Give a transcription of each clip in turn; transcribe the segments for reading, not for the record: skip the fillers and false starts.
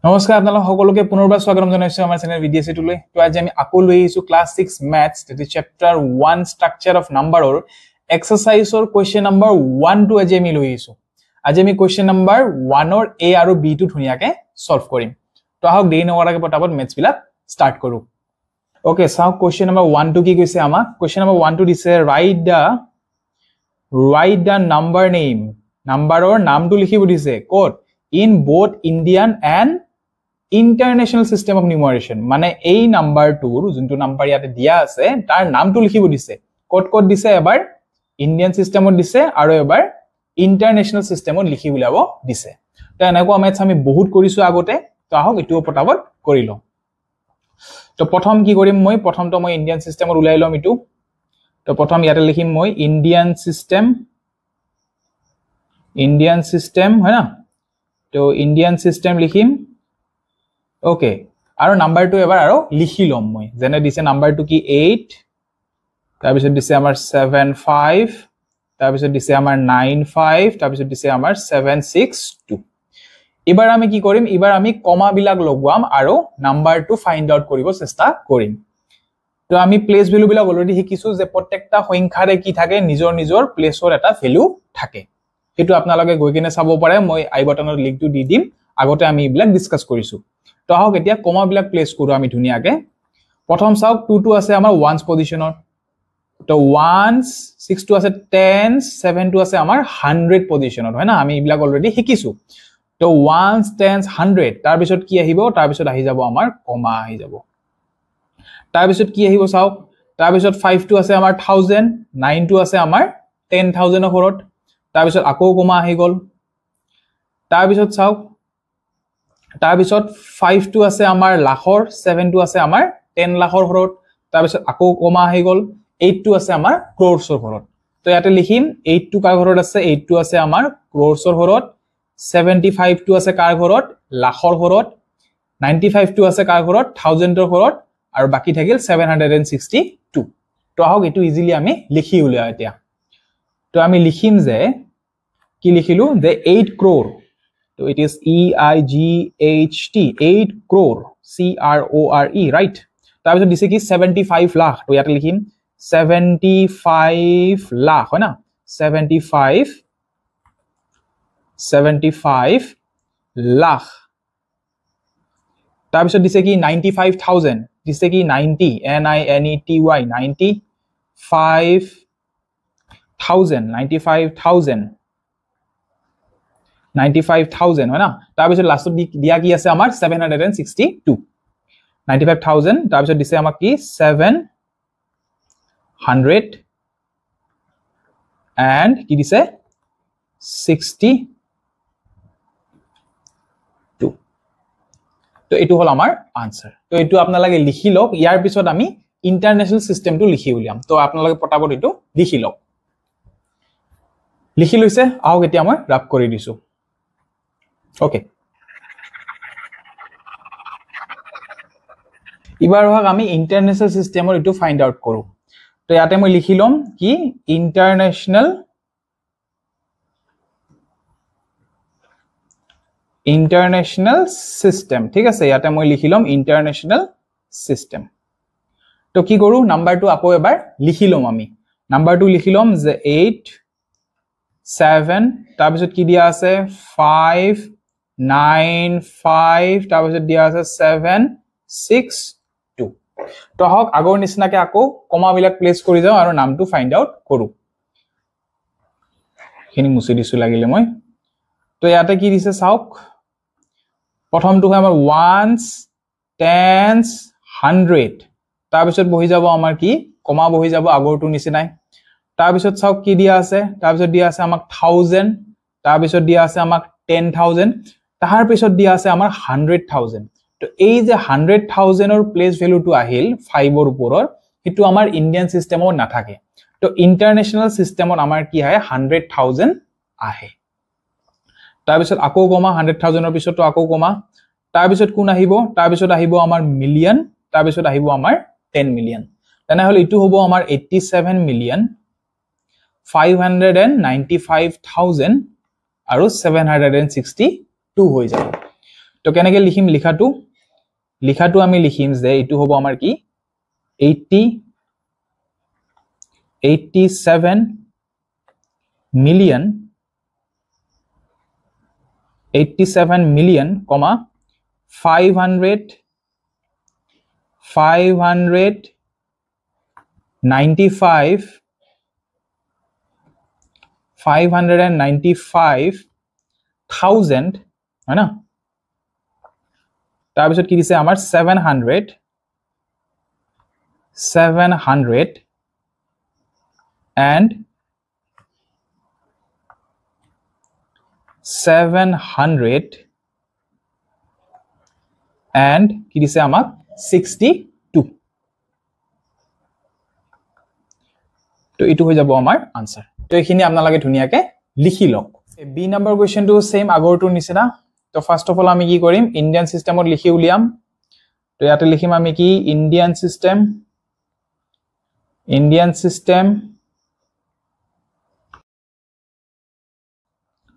নমস্কাৰ আপোনালোক সকলোকে পুনৰবাৰ স্বাগতম জনাইছো আমাৰ চেনেল ভিডিএসি টুলৈ তো আজি আমি আকৌ লৈ আহিছো ক্লাস 6 ম্যাথছ তেতি চ্যাপ্টাৰ 1 স্ট্ৰাকচাৰ অফ নাম্বাৰৰ এক্সাৰসাইজৰ কোৱেশ্চন নম্বৰ 1 টু আজি আমি লৈ আহিছো আজি আমি কোৱেশ্চন নম্বৰ 1 অৰ এ আৰু বি টু ধুনিয়াকে সলভ কৰিম তো আহক দেৰি নকৰাকে পটাপট ম্যাথছ বিলাক স্টাৰ্ট কৰো ওকে চাও কোৱেশ্চন নম্বৰ 1 টু কি কৈছে আমাক কোৱেশ্চন নম্বৰ 1 টু দিছে ৰাইট দা নাম্বাৰ নেম নাম্বাৰৰ নামটো লিখিব দিছে code in both Indian and international system of numeration মানে এই নাম্বাৰটোৰ যোনটো নাম্বাৰ ইয়াতে দিয়া আছে তাৰ নামটো লিখিব দিছে কোড দিছে এবাৰ ইন্ডিয়ান সিস্টেমত দিছে আৰু এবাৰ ইন্টাৰনেশনাল সিস্টেমত লিখি উলাব দিছে তো এনেকৈ আমি বহুত কৰিছো আগতে তো আহক এটো পটাপট কৰি লও তো প্ৰথম কি কৰিম মই প্ৰথমটো মই ইন্ডিয়ান সিস্টেমত উলাই লম এটো তো প্ৰথম ইয়াতে লিখিম মই ইন্ডিয়ান সিস্টেম হয় না তো ইন্ডিয়ান সিস্টেম লিখিম ওকে আৰু নাম্বাৰটো এবাৰ আৰু লিখি লম মই যেনে দিছে নাম্বাৰটো কি 8 তাৰ পিছত দিছে আমাৰ 75 তাৰ পিছত দিছে আমাৰ 95 তাৰ পিছত দিছে আমাৰ 762 এবাৰ আমি কি কৰিম এবাৰ আমি কমা বিলাক লগাম আৰু নাম্বাৰটো ফাইন্ড আউট কৰিব চেষ্টা কৰিম তো আমি প্লেস ভ্যালু বিলাক অলৰেডি শিকিছো যে প্ৰত্যেকটা সংখ্যাৰে কি থাকে নিজৰ প্লেসৰ এটা ভ্যালু থাকে এটো আপোনালোকে গৈ কিনে চাব পাৰে মই আই বাটনৰ লিংকটো দি দিম আগতে আমি ইবিলাক ডিসকাস কৰিছো তো আহক এতিয়া কমা বিলাক প্লেস কৰো আমি ধুনিয়াকে প্ৰথম চাওক 2 টু আছে আমাৰ 1s পজিশনত তো 1s 6 টু আছে 10 7 টু আছে আমাৰ 100 পজিশনত হয় না আমি ইবিলাক অলৰেডি শিকিছো তো 1s 10s 100 তাৰ পিছত কি আহিব তাৰ পিছত আহি যাব আমাৰ কমা আহি যাব তাৰ পিছত কি আহিব চাওক তাৰ পিছত 5 টু আছে আমাৰ 1000 9 টু আছে আমাৰ 10000 ৰ ঘৰত তাৰ পিছত আকৌ কমা আহি গল তাৰ পিছত চাওক তাৰ পিছত 5 টু আছে আমাৰ লাখৰ 7 টু আছে আমাৰ 10 লাখৰ ঘৰত তাৰ পিছত আকৌ কমা আহি গল 8 টু আছে আমাৰ ক্ৰোৰছৰ ঘৰত তো ইয়াতে লিখিম 8 টু কাৰ ঘৰত আছে 8 টু আছে আমাৰ ক্ৰোৰছৰ ঘৰত 75 টু আছে কাৰ ঘৰত লাখৰ ঘৰত 95 টু আছে কাৰ ঘৰত 1000ৰ ঘৰত আৰু বাকি থাকিল 762 তো আহক এটো ইজিলি আমি লিখি উলিয়া এতিয়া তো আমি লিখিম যে কি লিখিলো যে 8 crore তো it is EIGHT 8 crore CRORE right তাৰ পিছত দিছে কি 75 লাখ তো ইয়াতে লিখিম 75 লাখ হয় না 75 লাখ তাৰ পিছত দিছে কি 95000 দিছে কি 90 NINETY 95000 হয় না তাৰ পিছত লাষ্টত দিয়া কি আছে আমাৰ 762 95000 তাৰ পিছত দিছে আমাক কি 700 and কি দিছে 62 তো এটো হল আমাৰ আনসাৰ তো এটো আপোনালোকে লিখি লওক ইয়াৰ পিছত আমি ইন্টাৰনেশনাল সিস্টেমটো লিখি উলিয়াম তো আপোনালোকে পটাপট এটো লিখি লওক লিখি লৈছে আহক এতিয়া মই ৰাপ কৰি দিছো ওকে এবাৰ হক আমি ইন্টাৰনেশনাল সিস্টেমৰ এটো ফাইন্ড আউট কৰো তো ইয়াতে মই লিখি লম কি ইন্টাৰনেশনাল সিস্টেম ঠিক আছে ইয়াতে মই লিখি লম ইন্টাৰনেশনাল সিস্টেম তো কি কৰো নাম্বাৰটো আকৌ এবাৰ লিখি লম আমি নাম্বাৰটো লিখি লম যে 8 7 তাৰ পিছত কি দিয়া আছে 5 9 5 তাৰ পিছত দিয়া আছে 7 6 2 তো হক আগৰ নিচিনাকে আকৌ কমা বিলাক প্লেস কৰি যাও আৰু নামটো ফাইন্ড আউট কৰো খিনি মুছি দিছো লাগিলে মই তো ইয়াতে কি দিছে চাওক প্ৰথমটো হয় আমাৰ 1s 10s 100 তাৰ পিছত বহি যাব আমাৰ কি কমা বহি যাব আগৰটো নিচিনাই তাৰ পিছত চাওক কি দিয়া আছে তাৰ পিছত দিয়া আছে আমাক 1000 তাৰ পিছত দিয়া আছে আমাক 10000 তাৰ পিছত দিয়া আছে আমাৰ 100000 তো এই যে 100000 ৰ প্লেস ভ্যালুটো আহিল 5 ৰ ওপৰৰ হেতু আমাৰ ইন্ডিয়ান সিস্টেমত নাথাকে তো ইন্টাৰনেশনাল সিস্টেমত আমাৰ কি আহে 100000 আহে তাৰ পিছত আকৌ কমা 100000 ৰ পিছত আকৌ কমা তাৰ পিছত কোন আহিব তাৰ পিছত আহিব আমাৰ মিলিয়ন তাৰ পিছত আহিব আমাৰ 10 মিলিয়ন তেনে হলে ইটো হ'ব আমাৰ 87,595,000 আৰু 762 হৈ যাব তো কেনেকৈ লিখিম লিখাটো আমি লিখিম যে এইটো হ'ব আমাৰ কি 87 million 595,000 হয় না তাৰ পিছত কি দিছে আমাৰ 700 and 700 and কি দিছে আমাক 62 তো এটো হৈ যাব আমাৰ আনসাৰ তো এখিনি আপোনালোকে ধুনিয়াকে লিখি লওক বি নাম্বাৰ কোৱেশ্চনটো সেম আগৰটো নিচিনা তো ফাৰ্স্ট অফ অল আমি কি কৰিম ইন্ডিয়ান সিস্টেমত লিখি উলিয়াম তো ইয়াতে লিখিম আমি কি ইন্ডিয়ান সিস্টেম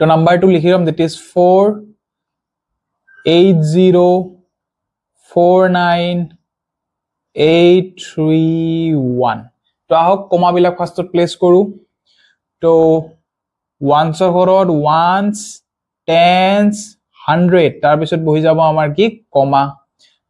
তো নাম্বার 2 লিখি লম that is 48049,831 তো আহক কমা বিলাক ফাৰ্স্টত প্লেস কৰো তো ones ঘৰত ones tens 100 তাৰ পিছত বহি যাব আমাৰ কি কমা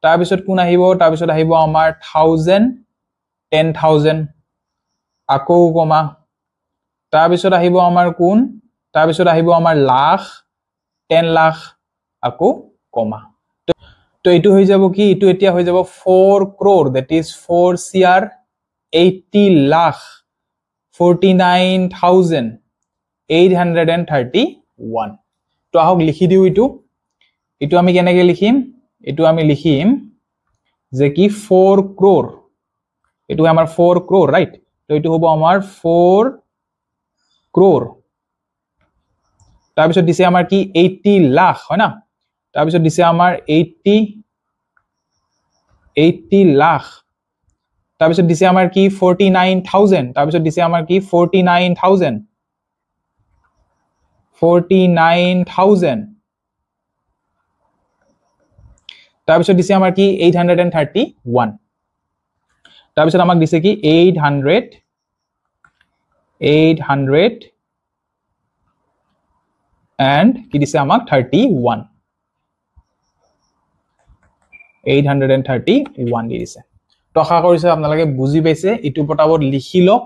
তাৰ পিছত কোন আহিব তাৰ পিছত আহিব আমাৰ 1000 10000 আকৌ কমা তাৰ পিছত আহিব আমাৰ কোন তাৰ পিছত আহিব আমাৰ লাখ 10 লাখ আকৌ কমা তো এটো হৈ যাব কি এটো এতিয়া হৈ যাব 4 crore that is 4 cr 80 lakh 49,831 তো আহক লিখি দিও এটো আমি কেনেকৈ লিখিম এটো আমি লিখিম যে কি 4 crore এটো আমাৰ 4 crore ৰাইট তো এটো হ'ব আমাৰ 4 crore তাৰ পিছত দিছে আমাৰ কি 80 লাখ হয় না তাৰ পিছত দিছে আমাৰ 80 লাখ তাৰ পিছত দিছে আমাৰ কি 49000 তাৰ পিছত দিছে আমাৰ কি 49000 তাৰ পিছত দিছে আমাৰ কি 831 তাৰ পিছত আমাক দিছে কি 800 and কি দিছে আমাক 31 831 দি দিছে তো আশা কৰিছো আপোনালোকে বুজি পাইছে ইটো পটাবত লিখি লওক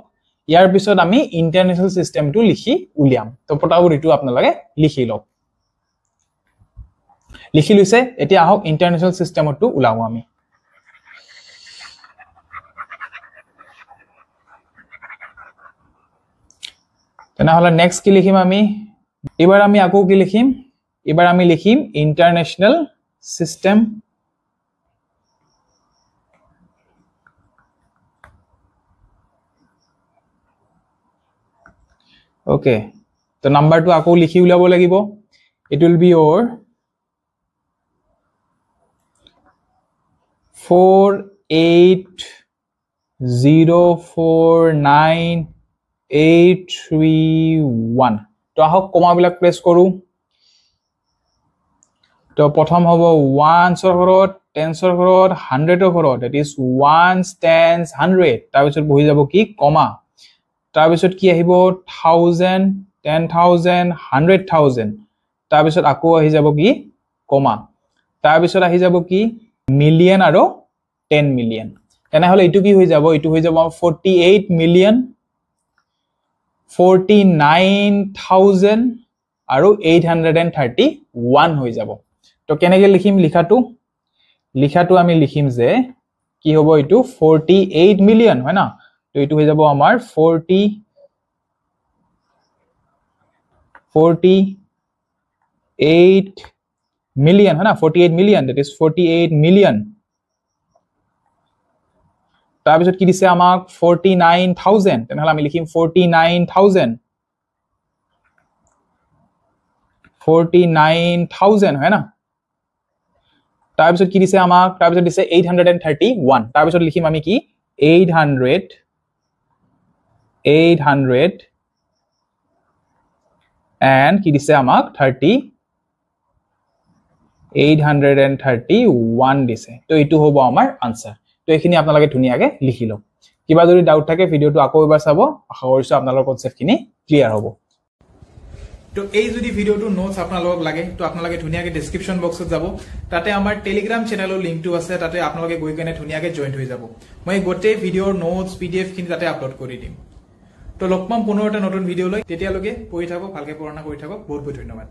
ইয়াৰ পিছত আমি ইন্টাৰনেশ্যনেল সিস্টেমটো লিখি উলিয়াম তো পটাবত ইটো আপোনালোকে লিখি লওক লিখি লৈছে এতিয়া আহক ইন্টাৰনেশ্যনেল সিস্টেমটো উলাও আমি তেনেহলে নেক্সট কি লিখিম আমি এবাৰ আমি আকৌ কি লিখিম এবাৰ আমি লিখিম international system Okay, so number 2 আকৌ লিখি উলাব লাগিব it will be your 48049,831 তো আহক কমা বিলাক প্লেস কৰো তো প্ৰথম হ'ব ones ঘৰত tens ঘৰত 100 ঘৰত that is ones tens 100 তাৰ পিছত বহি যাব কি কমা তাৰ পিছত কি আহিব 1000 10000 100000 তাৰ পিছত আকৌ আহি যাব কি কমা তাৰ পিছত আহি যাব কি মিলিয়ন আৰু 10 মিলিয়ন তেনেহলে এটো কি হৈ যাব এটো হৈ যাব 48 মিলিয়ন 49,000 আৰু 831 হৈ যাব তো কেনেকৈ লিখিম লিখাটো আমি লিখিম যে কি হ'ব এটো 48 মিলিয়ন হয় না তো এটো হৈ যাব আমাৰ 48 মিলিয়ন হয় না 48 মিলিয়ন that is 48 মিলিয়ন তাৰ পিছত কি দিছে আমাক 49,000 তেনেহলে আমি লিখিম 49,000 হয় না তাৰ পিছত কি দিছে আমাক তাৰ পিছত দিছে 831 তাৰ পিছত লিখিম আমি কি 800 and কি দিছে আমাক 31 831 দিছে তো এইটো হ'ব আমাৰ আনসাৰ তো এইখিনি আপোনালোকে ধুনিয়াকে লিখি লওক কিবা যদি ডাউট থাকে ভিডিওটো আকৌ এবাৰ চাব আশা কৰিছো আপোনালোকৰ কনসেপ্টখিনি ক্লিয়াৰ হ'ব তো এই যদি ভিডিওটো নোটস আপোনালোকক লাগে তো আপোনালোকে ধুনিয়াকে ডেসক্ৰিপচন বক্সত যাব তাতে আমাৰ টেলিগ্ৰাম চেনেলৰ লিংকটো আছে তাতে আপোনালোকে গৈ কেনে ধুনিয়াকে জয়েন হৈ যাব মই গোটেই ভিডিওৰ নোটস পিডিএফ খিনি তাতে আপলোড কৰি দিম তো লগ পাম পুনৰ এটা নতুন ভিডিও লৈ তেতিয়ালৈকে পঢ়ি থাকক ভালকে পঢ়া কৰি থাকক বহুত বহুত ধন্যবাদ